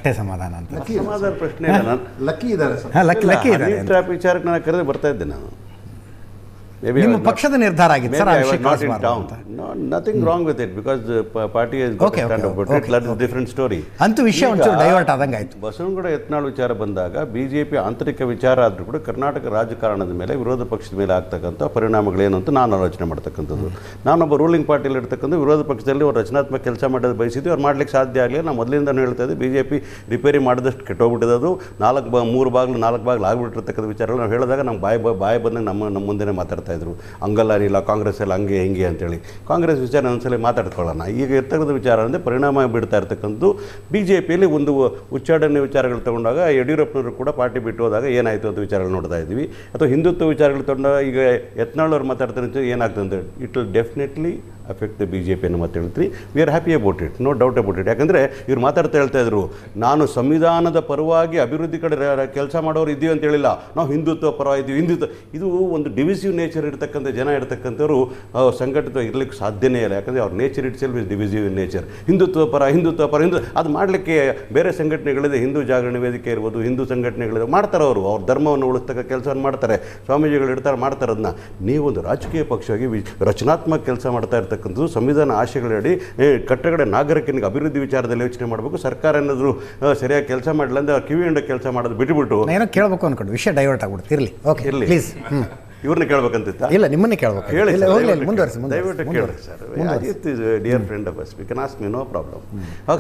ಅಷ್ಟೇ ಸಮಾಧಾನ ಅಂತ. ಸಮಾಧಾನ ಪ್ರಶ್ನೆ ಇಲ್ಲ. ಲಕ್ಕಿ ಇದ್ದಾರೆ ಸರ್. ಲಕ್ಕಿ ಹನಿ ಟ್ರ್ಯಾಪ್ ವಿಚಾರಕ್ಕೆ ನಾನು ಕರೆದು ಬರ್ತಾ ಇದ್ದೆ ನಾನು. ನಿಮ್ಮ ಪಕ್ಷದ ನಿರ್ಧಾರ ಆಗಿತ್ತು sir. Nothing wrong with it because party different story. ಅಂತೂ ವಿಷಯ ಒಂಚೂರು ಡೈವರ್ಟ್ ಆದಂಗೆ ಆಯಿತು. ಬಸವನಗೌಡ ಯತ್ನಾಳ್ ವಿಚಾರ ಬಂದಾಗ ಬಿಜೆಪಿ ಆಂತರಿಕ ವಿಚಾರ ಆದರೂ ಕೂಡ ಕರ್ನಾಟಕ ರಾಜಕಾರಣದ ಮೇಲೆ ವಿರೋಧ ಪಕ್ಷದ ಮೇಲೆ ಆಗ್ತಕ್ಕಂಥ ಪರಿಣಾಮಗಳೇನು ಅಂತ ನಾನು ಆಲೋಚನೆ ಮಾಡ್ತಕ್ಕಂಥದ್ದು. ನಾನೊಬ್ಬ ರೂಲಿಂಗ್ ಪಾರ್ಟಿಯಲ್ಲಿ ಇರ್ತಕ್ಕಂಥ ವಿರೋಧ ಪಕ್ಷದಲ್ಲಿ ಅವ್ರು ರಚನಾತ್ಮಕ ಕೆಲಸ ಮಾಡೋದು ಬಯಸಿದ್ವಿ. ಅವ್ರು ಮಾಡ್ಲಿಕ್ಕೆ ಸಾಧ್ಯ ಆಗಲಿ. ನಾವು ಮೊದಲಿಂದ ಹೇಳ್ತಾ ಇದ್ದೆ ಬಿಜೆಪಿ ರಿಪೇರಿ ಮಾಡಿದಷ್ಟು ಕೆಟ್ಟೋಗ್ಬಿಟ್ಟಿದ್ದು. 3 ಬಾಗಿಲು 4 ಬಾಗಿಲು ಆಗಿಬಿಟ್ಟಿರ್ತಕ್ಕಂಥ ವಿಚಾರಗಳು ನಾವು ಹೇಳಿದಾಗ ನಮ್ಮ ಬಾಯಿ ಬಂದಾಗ ನಮ್ಮ ಮುಂದೆ ಮಾತಾಡ್ತಾ ಇದ್ರು. ಹಂಗಲ್ಲ ಇಲ್ಲ ಕಾಂಗ್ರೆಸ್ ಎಲ್ಲ ಹಂಗೆ ಹಿಂಗೆ ಅಂತೇಳಿ. ಕಾಂಗ್ರೆಸ್ ವಿಚಾರ ಒಂದ್ಸಲ ಮಾತಾಡ್ಕೊಳ್ಳೋಣ. ಈಗ ಇರ್ತಕ್ಕಂಥ ವಿಚಾರ ಅಂದರೆ ಪರಿಣಾಮ ಬೀಳ್ತಾ ಇರ್ತಕ್ಕಂಥದ್ದು ಬಿ ಜೆ ಪಿಯಲ್ಲಿ ಒಂದು ಉಚ್ಚಾಟನೆ ವಿಚಾರಗಳು ತೊಗೊಂಡಾಗ ಯಡಿಯೂರಪ್ಪನವರು ಕೂಡ ಪಾರ್ಟಿ ಬಿಟ್ಟು ಹೋದಾಗ ಏನಾಯಿತು ಅಂತ ವಿಚಾರಗಳು ನೋಡ್ತಾ ಇದ್ವಿ. ಅಥವಾ ಹಿಂದುತ್ವ ವಿಚಾರಗಳು ತೊಗೊಂಡಾಗ ಈಗ ಯತ್ನಾಳ್ ಅವ್ರು ಮಾತಾಡ್ತಾರೆ ಏನಾಗ್ತದೆ ಅಂತ it will definitely affect the ಬಿ ಜೆ ಪಿಯನ್ನು ಮತ್ತೆ ಹೇಳ್ತೀವಿ. We are happy about it, no doubt about it. ಯಾಕಂದರೆ ಇವ್ರು ಹೇಳ್ತಾ ಇದ್ರು ನಾನು ಸಂವಿಧಾನದ ಪರವಾಗಿ ಅಭಿವೃದ್ಧಿ ಕಡೆ ಕೆಲಸ ಮಾಡೋರು ಇದ್ದೀವಿ ಅಂತ ಹೇಳಿಲ್ಲ, ನಾವು ಹಿಂದುತ್ವ ಪರವಾಗಿ ಇದ್ದೀವಿ. ಇದು ಒಂದು ಡಿವಿಸಿವ್ ನೇಚರ್ ಇರ್ತಕ್ಕಂಥ ಜನ ಇರ್ತಕ್ಕಂಥವ್ರು ಸಂಘಟಿತ ಇರಲಿಕ್ಕೆ ಸಾಧ್ಯನೇ ಇಲ್ಲ. ಯಾಕಂದರೆ ಅವ್ರ nature it self is divisive in nature. Hindutva ಪರ ಅದು ಮಾಡಲಿಕ್ಕೆ ಬೇರೆ ಸಂಘಟನೆಗಳಿದೆ. ಹಿಂದೂ ಜಾಗರಣೆ ವೇದಿಕೆ ಇರ್ಬೋದು, ಹಿಂದೂ ಸಂಘಟನೆಗಳಿದೆ, ಮಾಡ್ತಾರೆ. ಅವ್ರ ಧರ್ಮವನ್ನು ಉಳಿಸ್ತಕ್ಕ ಕೆಲಸವನ್ನು ಮಾಡ್ತಾರೆ, ಸ್ವಾಮೀಜಿಗಳು ಇಡ್ತಾರೆ, ಮಾಡ್ತಾರೆ. ಅದನ್ನ ನೀವೊಂದು ರಾಜಕೀಯ ಪಕ್ಷವಾಗಿ ರಚನಾತ್ಮಕ ಕೆಲಸ ಮಾಡ್ತಾ ಇರ್ತಕ್ಕಂಥದ್ದು ಸಂವಿಧಾನ ಆಶಯಗಳಡಿ ಕಟ್ಟಗಡೆ ನಾಗರಿಕನಿಗೆ ಅಭಿವೃದ್ಧಿ ವಿಚಾರದಲ್ಲಿ ಯೋಚನೆ ಮಾಡಬೇಕು. ಸರ್ಕಾರ ಏನಾದರೂ ಸರಿಯಾಗಿ ಕೆಲಸ ಮಾಡಲಿಲ್ಲ ಅಂದರೆ ಕಿವಿಯಿಂದ ಕೆಲಸ ಮಾಡೋದು ಬಿಟ್ಟುಬಿಟ್ಟು ಏನೋ ಕೇಳಬೇಕು ಅಂದ್ಕೊಂಡು ವಿಷಯ ಡೈವರ್ಟ್ ಆಗ್ಬಿಡುತ್ತೆ. ಇರಲಿ, ಓಕೆ, ಇರಲಿ, ಪ್ಲೀಸ್. ಇವ್ರನ್ನ ಕೇಳ್ಬೇಕಂತ ಇಲ್ಲ, ನಿಮ್ಮನ್ನೇ ಕೇಳಬೇಕು. ಹೇಳಿ, ಮುಂದುವರಿಸಿ. ದಯವಿಟ್ಟು ಕೇಳಿ sir. Ajith is dear friend of us, we can ask me, no problem.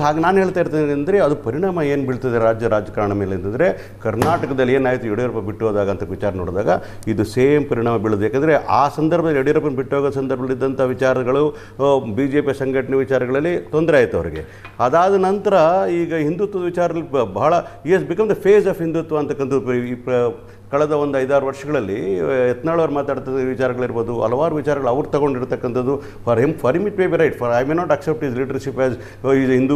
ಹಾಗೆ ನಾನು ಹೇಳ್ತಾ ಇರ್ತೇನೆ ಅಂದರೆ ಅದು ಪರಿಣಾಮ ಏನು ಬೀಳ್ತದೆ ರಾಜಕಾರಣ ಮೇಲೆ ಅಂತಂದರೆ ಕರ್ನಾಟಕದಲ್ಲಿ ಏನಾಯಿತು ಯಡಿಯೂರಪ್ಪ ಬಿಟ್ಟು ಹೋದಾಗ ಅಂತ ವಿಚಾರ ನೋಡಿದಾಗ ಇದು ಸೇಮ್ ಪರಿಣಾಮ ಬೀಳೋದು. ಯಾಕಂದರೆ ಆ ಸಂದರ್ಭದಲ್ಲಿ ಯಡಿಯೂರಪ್ಪನ ಬಿಟ್ಟು ಹೋಗೋ ಸಂದರ್ಭದಲ್ಲಿದ್ದಂಥ ವಿಚಾರಗಳು ಬಿ ಜೆ ಪಿ ಸಂಘಟನೆ ವಿಚಾರಗಳಲ್ಲಿ ತೊಂದರೆ ಆಯಿತು ಅವರಿಗೆ. ಅದಾದ ನಂತರ ಈಗ ಹಿಂದುತ್ವದ ವಿಚಾರದಲ್ಲಿ ಬಹಳ is become the face of Hindutva ಅಂತಕ್ಕಂಥದ್ದು ಕಳೆದ ಒಂದು 5-6 ವರ್ಷಗಳಲ್ಲಿ ಯತ್ನಾಳ್ ಅವ್ರು ಮಾತಾಡ್ತಿದ್ದ ವಿಚಾರಗಳಿರ್ಬೋದು, ಹಲವಾರು ವಿಚಾರಗಳು ಅವ್ರು ತಗೊಂಡಿರ್ತಕ್ಕಂಥದ್ದು. For him it may be right, for I may not accept his leadership as is Hindu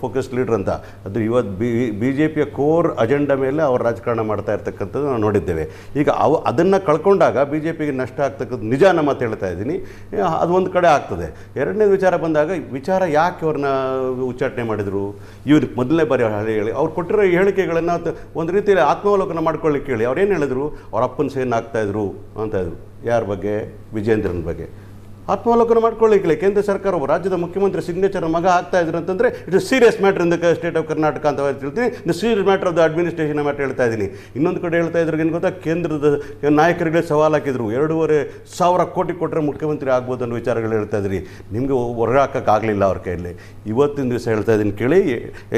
focused leader ಅಂತ. ಅದು ಇವತ್ತು ಬಿ ಜೆ ಪಿಯ ಕೋರ್ ಅಜೆಂಡಾ ಮೇಲೆ ಅವ್ರು ರಾಜಕಾರಣ ಮಾಡ್ತಾ ಇರ್ತಕ್ಕಂಥದ್ದು ನಾವು ನೋಡಿದ್ದೇವೆ. ಈಗ ಅದನ್ನು ಕಳ್ಕೊಂಡಾಗ ಬಿ ಜೆ ಪಿಗೆ ನಷ್ಟ ಆಗ್ತಕ್ಕಂಥ ನಿಜ ನಮ್ಮ ಮಾತು ಹೇಳ್ತಾ ಇದ್ದೀನಿ. ಅದು ಒಂದು ಕಡೆ ಆಗ್ತದೆ. ಎರಡನೇ ವಿಚಾರ ಬಂದಾಗ ವಿಚಾರ ಯಾಕೆ ಅವ್ರನ್ನ ಉಚ್ಚಾಟನೆ ಮಾಡಿದರು, ಇವ್ರು ಮೊದಲನೇ ಬಾರಿ ಹೇಳಿ ಅವ್ರು ಕೊಟ್ಟಿರೋ ಹೇಳಿಕೆಗಳನ್ನು ಒಂದು ರೀತಿಯಲ್ಲಿ ಆತ್ಮಾವಲೋಕನ ಮಾಡ್ಕೊಳ್ಳಿಕ್ಕೆ ಹೇಳಿ ಅವ್ರು ಏನು ಹೇಳಿದ್ರು, ಅವ್ರ ಅಪ್ಪನ ಸೇನ್ ಆಗ್ತಾಯಿದ್ರು ಅಂತ ಇದ್ರು. ಯಾರ ಬಗ್ಗೆ? ವಿಜೇಂದ್ರನ ಬಗ್ಗೆ ಆತ್ಮಾವಲೋಕನ ಮಾಡ್ಕೊಳ್ಳಿಕ್ಕೆ ಕೇಂದ್ರ ಸರ್ಕಾರ ಒಬ್ಬ ರಾಜ್ಯದ ಮುಖ್ಯಮಂತ್ರಿ ಸಿಗ್ನೇಚರ್ ಮಗ ಆಗ್ತಾ ಇದ್ರು ಅಂತಂದರೆ it is serious matter in the state of Karnataka ಅಂತ ಹೇಳ್ತೀನಿ. The serious matter of the administration matter ಹೇಳ್ತಾ ಇದ್ದೀನಿ. ಇನ್ನೊಂದು ಕಡೆ ಹೇಳ್ತಾ ಇದ್ರು ಏನು ಗೊತ್ತಾ, ಕೇಂದ್ರದ ನಾಯಕರಿಗೆ ಸವಾಲು ಹಾಕಿದ್ರು, 2,500 ಕೋಟಿ ಕೊಟ್ಟರೆ ಮುಖ್ಯಮಂತ್ರಿ ಆಗ್ಬೋದು ಅನ್ನೋ ವಿಚಾರಗಳು ಹೇಳ್ತಾ ಇದ್ರಿ. ನಿಮಗೆ ಹೊರಗೆ ಹಾಕೋಕ್ಕಾಗಲಿಲ್ಲ ಅವ್ರ ಕೈಯಲ್ಲಿ. ಇವತ್ತಿನ ದಿವಸ ಹೇಳ್ತಾ ಇದ್ದೀನಿ ಕೇಳಿ,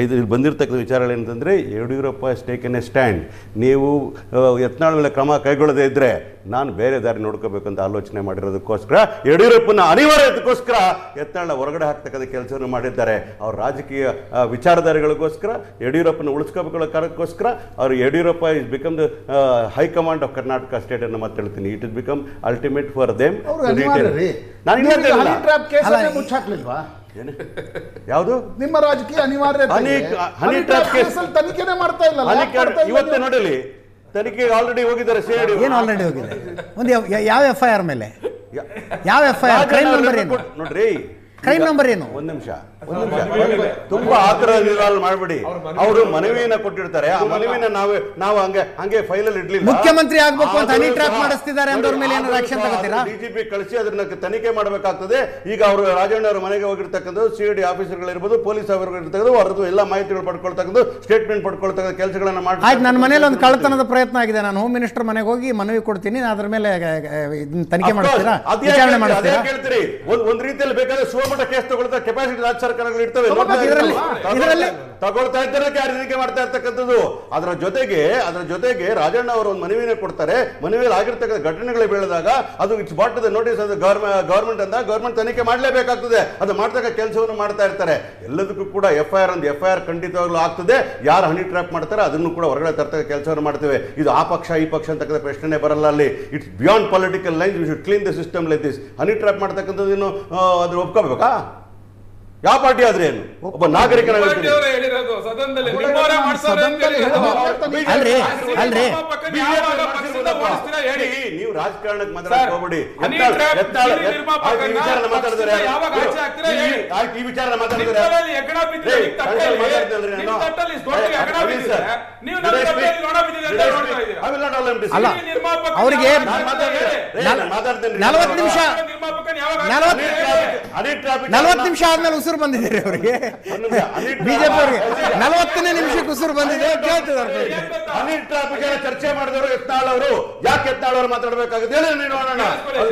ಇದು ಬಂದಿರತಕ್ಕಂಥ ವಿಚಾರಗಳೇನಂತಂದರೆ ಯಡಿಯೂರಪ್ಪ ಟೇಕನ್ ಎ ಸ್ಟ್ಯಾಂಡ್. ನೀವು ಯತ್ನಾಳ್ ಮೇಲೆ ಕ್ರಮ ಕೈಗೊಳ್ಳದೇ ಇದ್ದರೆ ನಾನು ಬೇರೆ ದಾರಿ ನೋಡ್ಕೋಬೇಕಂತ ಆಲೋಚನೆ ಮಾಡಿರೋದಕ್ಕೋಸ್ಕರ ಯಡಿಯೂರಪ್ಪನ ಅನಿವಾರ್ಯತೆಗೋಸ್ಕರ ಯತ್ನಾಳ್ ಹೊರಗಡೆ ಹಾಕ್ತಕ್ಕಂಥ ಕೆಲಸವನ್ನು ಮಾಡಿದ್ದಾರೆ. ಅವ್ರ ರಾಜಕೀಯ ವಿಚಾರಧಾರೆಗಳಿಗೋಸ್ಕರ ಯಡಿಯೂರಪ್ಪನ ಉಳಿಸ್ಕೋಬೇಕೋ ಕಾರಣಕ್ಕೋಸ್ಕರ ಅವರು Yediyurappa is become the high command of Karnataka state ಅನ್ನು ಮತ್ತೆ ಹೇಳ್ತೀನಿ. It is become ultimate for them. ಯಾವುದು ನಿಮ್ಮ ರಾಜಕೀಯ ಅನಿವಾರ್ಯತೆ ತನಿಖೆನೇ ಮಾಡ್ತಾ ಇಲ್ಲ. ಇವತ್ತೇ ನೋಡಲಿ, ತನಿಖೆಗೆ ಆಲ್ರೆಡಿ ಹೋಗಿದ್ದಾರೆ. ಏನು ಆಲ್ರೆಡಿ ಹೋಗಿದೆ? ಒಂದು ಯಾವ FIR ಮೇಲೆ? ಯಾವ FIR? ಕ್ರೈಮ್ ನಂಬರ್ ಏನು ನೋಡ್ರಿ, ಕ್ರೈಮ್ ನಂಬರ್ ಏನು? ಒಂದು ನಿಮಿಷ ತುಂಬಾ ಆತರ ಮಾಡಬೇಡಿ. ಅವರು ಮನವಿಯನ್ನ ಕೊಟ್ಟಿರ್ತಾರೆ, ಆ ಮನವಿನ ನಾವು ಹಂಗೆ ಫೈಲಲ್ಲಿ ಇಡ್ಲಿಲ್ಲ. ಮುಖ್ಯಮಂತ್ರಿ ಆಗ್ಬೇಕು ಅಂತ ಹನಿ ಟ್ರ್ಯಾಪ್ ಮಾಡಿಸ್ತಿದ್ದಾರೆ ಅಂದವ್ರ ಮೇಲೆ ಏನಾದ್ರು ಆಕ್ಷನ್ ತಗೋತೀರಾ? DGP ಕಳಿಸಿ ಅದನ್ನ ತನಿಖೆ ಮಾಡಬೇಕಾಗ್ತದೆ. ಈಗ ಅವರು ರಾಜಣ್ಣ ಅವರ ಮನೆಗೆ ಹೋಗಿರ್ತಕ್ಕಂಥದ್ದು, CID ಆಫೀಸರ್ಗಳಿರ್ಬೋದು, ಪೊಲೀಸ್ ಅವರುಗಳಿರ್ತಕ್ಕಂಥದ್ದು, ಅವರದ್ದು ಎಲ್ಲ ಮಾಹಿತಿಗಳು ಪಡ್ಕೊಳ್ತಕ್ಕಂಥ, ಸ್ಟೇಟ್ಮೆಂಟ್ ಪಡ್ಕೊಳ್ತಕ್ಕಂಥ ಕೆಲಸಗಳನ್ನ ಮಾಡಿ. ಆಯ್ತು, ನನ್ನ ಮನೇಲಿ ಒಂದು ಕಳ್ಳತನದ ಪ್ರಯತ್ನ ಆಗಿದೆ, ನಾನು ಹೋಮ್ ಮಿನಿಸ್ಟರ್ ಮನೆಗೆ ಹೋಗಿ ಮನವಿ ಕೊಡ್ತೀನಿ, ಅದ್ರ ಮೇಲೆ ತನಿಖೆ ಮಾಡ್ತೀರಾ, ವಿಚಾರಣೆ ಮಾಡ್ತೀರಾ? ಕೇಳ್ತೀರಿ, ಒಂದು ರೀತಿಯಲ್ಲಿ ಬೇಕಾದ್ರೆ ಸುವಮಟ್ಟ ಕೇಸ್ ತಗೊಳ್ತಾ ಕೆಪಾಸಿಟಿ ರಾಜ್ಯ ಸರ್ಕಾರಗಳು ಇರ್ತವೆ, ತಗೊಳ್ತಾ ಇದ್ದಾರೆ, ತನಿಖೆ ಮಾಡ್ತಾ ಇರ್ತಕ್ಕಂಥದ್ದು. ಅದರ ಜೊತೆಗೆ ರಾಜಣ್ಣ ಅವರು ಒಂದು ಮನವಿನ ಕೊಡ್ತಾರೆ. ಮನವಿಯಲ್ಲಿ ಆಗಿರ್ತಕ್ಕಂಥ ಘಟನೆಗಳು ಬೆಳೆದಾಗ ಅದು it's bought to the notice of the government ಅಂತ ಗವರ್ಮೆಂಟ್ ತನಿಖೆ ಮಾಡಲೇಬೇಕಾಗ್ತದೆ. ಅದು ಮಾಡ್ತಕ್ಕ ಕೆಲಸವನ್ನು ಮಾಡ್ತಾ ಇರ್ತಾರೆ. ಎಲ್ಲದಕ್ಕೂ ಕೂಡ FIR ಖಂಡಿತವಾಗ್ಲೂ ಆಗ್ತದೆ. ಯಾರು ಹನಿ ಟ್ರ್ಯಾಪ್ ಮಾಡ್ತಾರೆ ಅದನ್ನು ಕೂಡ ಹೊರಗಡೆ ತರ್ತಕ್ಕ ಕೆಲಸವನ್ನು ಮಾಡ್ತೇವೆ. ಇದು ಆ ಪಕ್ಷ ಈ ಪಕ್ಷ ಅಂತಕ್ಕಂಥ ಪ್ರಶ್ನೆ ಬರಲ್ಲ ಅಲ್ಲಿ. It's beyond political lines. We should clean the system like this. Honey trap ಮಾಡ್ತಕ್ಕಂಥದ್ದು ಏನು ಅದ್ರ ಒಪ್ಕೋಬೇಕಾ? ಯಾವ ಪಾರ್ಟಿ ಆದ್ರೆ ಏನು? ಒಬ್ಬ ನಾಗರಿಕನ ಯಾವಾಗ ಪಕ್ಷದಿಂದ ಓಡಿಸ್ತೀರಾ ಹೇಳಿ. ನೀವು ರಾಜಕಾರಣಕ್ಕೆ ಮಾತಾಡಕ್ ಹೋಗ್ಬೇಡಿ. ಹನಿ ಟ್ರ್ಯಾಪ್ ಸೀರೆ ನಿರ್ಮಾಪಕರನ್ನ ಪಕ್ಷದಿಂದ ಯಾವಾಗ ಆಚೆ ಹಾಕ್ತೀರಾ ಹೇಳಿ. ಈ ವಿಚಾರ ಮಾತಾಡಿದ್ರೆ ನಿಮ್ಮಲ್ಲಿ ಹೆಗ್ಗಣ ಬಿದ್ದಿದೆ, ನಿಮ್ಮ ತಟ್ಟಲ್ಲಿ ದೊಡ್ಡ ಹೆಗ್ಗಣ ಬಿದ್ದಿದೆ, ನೀವು ನನ್ನ ತಟ್ಟೆಯಲ್ಲಿ ನೊಣ ಬಿದ್ದಿದೆ ಅಂತ ನೋಡ್ತಾ ಇದ್ದೀರಾ. ಅಲ್ಲ, ಅವರಿಗೆ 40 ನಿಮಿಷ 40 ನಿಮಿಷ ಆದ್ಮೇಲೆ ಉಸಿರು ಬಂದಿದೆ ಅವರಿಗೆ. ಬಿಜೆಪಿ ಅವರಿಗೆ 40ನೇ ನಿಮಿಷಕ್ಕೆ ಉಸಿರು ಬಂದಿದೆ ಕೇಳ್ತಿದ್ದಾರೆ. ಹನಿ ಟ್ರಾಪ್ ವಿಚಾರ ಚರ್ಚೆ ಮಾಡಿದವರು ಯತ್ನಾಳ್ ಅವರು. ಯಾಕೆ ಯತ್ನಾಳ್ ಅವರು ಮಾತಾಡಬೇಕಾಗುತ್ತೆ ಹೇಳಿ ನೋಡೋಣ.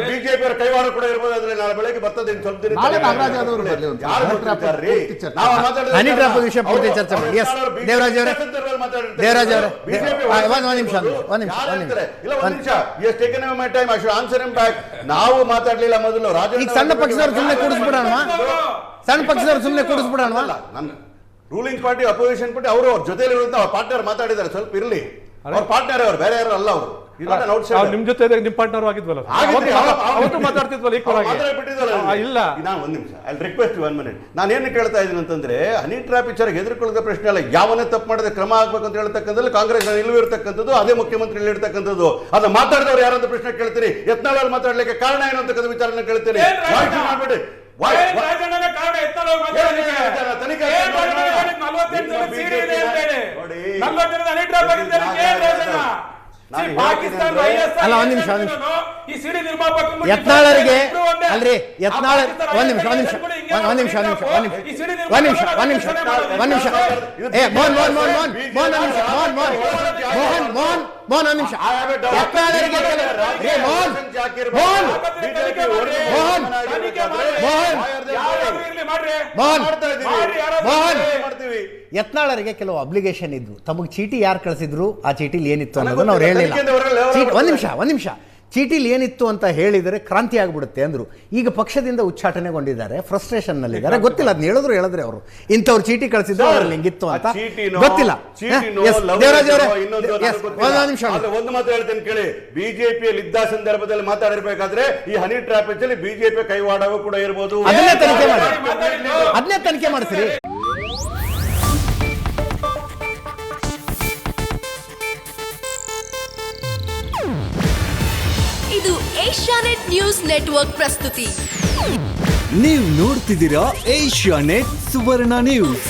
ಬಿಜೆಪಿ ಅವರ ಕೈವಾಡ ಕೂಡ ಇರ್ಬೋದು. ಆದ್ರೆ ನಾಳೆ ಬೆಳಗ್ಗೆ ಬರ್ತದೆ ಸ್ವಲ್ಪ ದಿನ. ನಾಳೆ ನಾಗರಾಜ್ ಅವರು ಬರ್ಲಿ ಒಂದು ಯಾರು ಮಾತಾಡ್ತಾರ್ರಿ? ನಾವು ಮಾತಾಡಿದ್ರೆ ಹನಿ ಟ್ರಾಪ್ ವಿಷಯ ಪೂರ್ತಿ ಚರ್ಚೆ ಮಾಡಿ. ಎಸ್ ದೇವರಾಜ್ ಅವರೇ, ದೇವರಾಜ್ ಅವರೇ ಒಂದು ನಿಮಿಷ ನಾವು ಮಾತಾಡ್ಲಿಲ್ಲ ಮೊದಲು. ಈಗ ಸಣ್ಣ ಪಕ್ಷದವ್ರು ಸುಮ್ಮನೆ ಕೂಡಿಸ್ಬಿಡೋಣ, ಸಣ್ಣ ಪಕ್ಷದವ್ರು ಸುಮ್ಮನೆ ಕೂಡಿಸ್ಬಿಡೋಣ. ರೂಲಿಂಗ್ ಪಾರ್ಟಿ ಅಪೋಸಿಷನ್ ಪಾರ್ಟಿ ಅವರು ಅವ್ರ ಜೊತೆಲಿ ಪಾರ್ಟ್ನರ್ ಮಾತಾಡಿದ್ದಾರೆ. ಸ್ವಲ್ಪ ಇರ್ಲಿ, ಅವ್ರ ಪಾರ್ಟ್ನರ್ ಅವರು, ಬೇರೆ ಯಾರು ಅಲ್ಲ ಅವರು. ನಿಮ್ ಜೊತೆ ನಿಮ್ ಪಾರ್ಟ್ನರ್ ಆಗಿದ್ವಲ್ಲ, ಅವತ್ತು ಮಾತಾಡ್ತಿದ್ವಲ್ಲ ಈಕ್ವಲ್ ಇಲ್ಲ. ನಾನು ಒಂದ್ ನಿಮಿಷ ಐ ರಿಕ್ವೆಸ್ಟ್ 1 minute. ನಾನು ಏನು ಕೇಳ್ತಾ ಇದ್ದೀನಿ ಅಂತಂದ್ರೆ, ಹನಿ ಟ್ರಾಪ್ ವಿಚಾರಕ್ಕೆ ಹೆದರ್ಕೊಳ್ಳೋದ ಪ್ರಶ್ನೆ ಅಲ್ಲ. ಯಾವನ್ನೇ ತಪ್ಪು ಮಾಡಿದ್ರೆ ಕ್ರಮ ಆಗ್ಬೇಕಂತ ಹೇಳ್ತಕ್ಕಂಥದ್ದು ಕಾಂಗ್ರೆಸ್ ನಿಲ್ಲುವಿರ್ತಕ್ಕಂಥದ್ದು, ಅದೇ ಮುಖ್ಯಮಂತ್ರಿ ಇರ್ತಕ್ಕಂಥದ್ದು. ಅದನ್ನ ಮಾತಾಡಿದವ್ರು ಯಾರಂತ ಪ್ರಶ್ನೆ ಕೇಳ್ತೀರಿ. ಯತ್ನಾಳ್ ಅವರು ಮಾತಾಡ್ಲಿಕ್ಕೆ ಕಾರಣ ಏನು ಅಂತಕ್ಕಂಥ ವಿಚಾರನ ಕೇಳ್ತೀನಿ. ಮಾಡ್ಬಿಡಿ. ಅಲ್ಲ ಒಂದ್ ನಿಮಿಷ, ಯತ್ನಾಳರಿಗೆ ಅಲ್ರಿ, ಯತ್ನಾಳ್ ಒಂದ್ ನಿಮಿಷ ಏ ಮೋಹನ್ ಯತ್ನಾಳರಿಗೆ ಯತ್ನಾಳರಿಗೆ ಕೆಲವು ಅಬ್ಲಿಗೇಷನ್ ಇದ್ವು. ತಮಗೆ ಚೀಟಿ ಯಾರು ಕಳಿಸಿದ್ರು, ಆ ಚೀಟಿಲಿ ಏನಿತ್ತು ಅನ್ನೋದನ್ನ ಅವ್ರು ಹೇಳಿಲ್ಲ. ಒಂದ್ ನಿಮಿಷ ಚೀಟಿಲಿ ಏನಿತ್ತು ಅಂತ ಹೇಳಿದರೆ ಕ್ರಾಂತಿ ಆಗ್ಬಿಡುತ್ತೆ ಅಂದ್ರು. ಈಗ ಪಕ್ಷದಿಂದ ಉಚ್ಚಾಟನೆಗೊಂಡಿದ್ದಾರೆ, ಫ್ರಸ್ಟ್ರೇಷನ್ ನಲ್ಲಿದ್ದಾರೆ. ಗೊತ್ತಿಲ್ಲ, ಅದನ್ನ ಹೇಳಿದ್ರೆ ಅವರು ಇಂಥವ್ರು ಚೀಟಿ ಕಳಿಸಿದ್ರು, ಅದ್ರಲ್ಲಿ ಹಿಂಗಿತ್ತು ಅಂತ ಗೊತ್ತಿಲ್ಲ. ದೇವರಾಜ್ ಅವರೇ ಒಂದು ಮಾತು ಹೇಳ್ತೇನೆ ಕೇಳಿ. ಬಿಜೆಪಿಯಲ್ಲಿ ಇದ್ದ ಸಂದರ್ಭದಲ್ಲಿ ಮಾತಾಡಿರ್ಬೇಕಾದ್ರೆ ಈ ಹನಿ ಟ್ರಾಪ್ ಅಲ್ಲಿ ಬಿಜೆಪಿ ಕೈವಾಡವೂ ಕೂಡ ಇರಬಹುದು. ಅದನ್ನೇ ತನಿಖೆ ಮಾಡಿಸ್ರಿ. ಇದು ಏಷ್ಯಾನೆಟ್ ನ್ಯೂಸ್ ನೆಟ್ವರ್ಕ್ ಪ್ರಸ್ತುತಿ. ನೀವು ನೋಡ್ತಿದ್ದೀರಾ ಏಷ್ಯಾನೆಟ್ ಸುವರ್ಣ ನ್ಯೂಸ್.